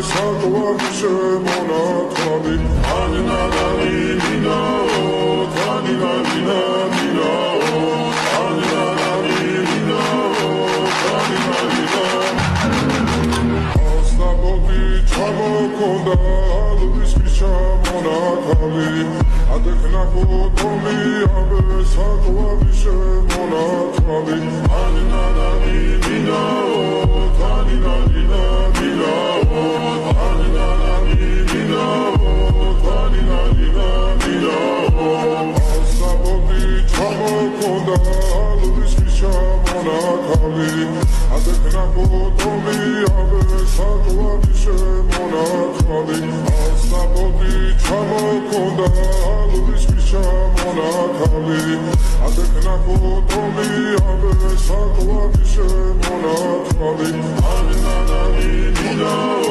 საკوابიშე მონათვალი ანინადანი მინაო თანინადინა მინაო ანინადანი მინაო თანინადინა ასნაბოდი ჩამოქონდა ალვის ფიშა მონათვალი ადექნა ფოტომი აბე საკوابიშე მონათვალი ანინადანი მინაო თანინადინა მინაო ანინადანი მინაო თანინადინა მინაო ასნაბოდი ჩამოქონდა ალვის ფიშა მონათვალი ადექნა ფოტომი აბე საკوابიშე მონათვალი ასნაბოდი ჩამოქონდა ალვის ფიშა მონათვალი ადექნა ფოტომი აბე საკوابიშე მონათვალი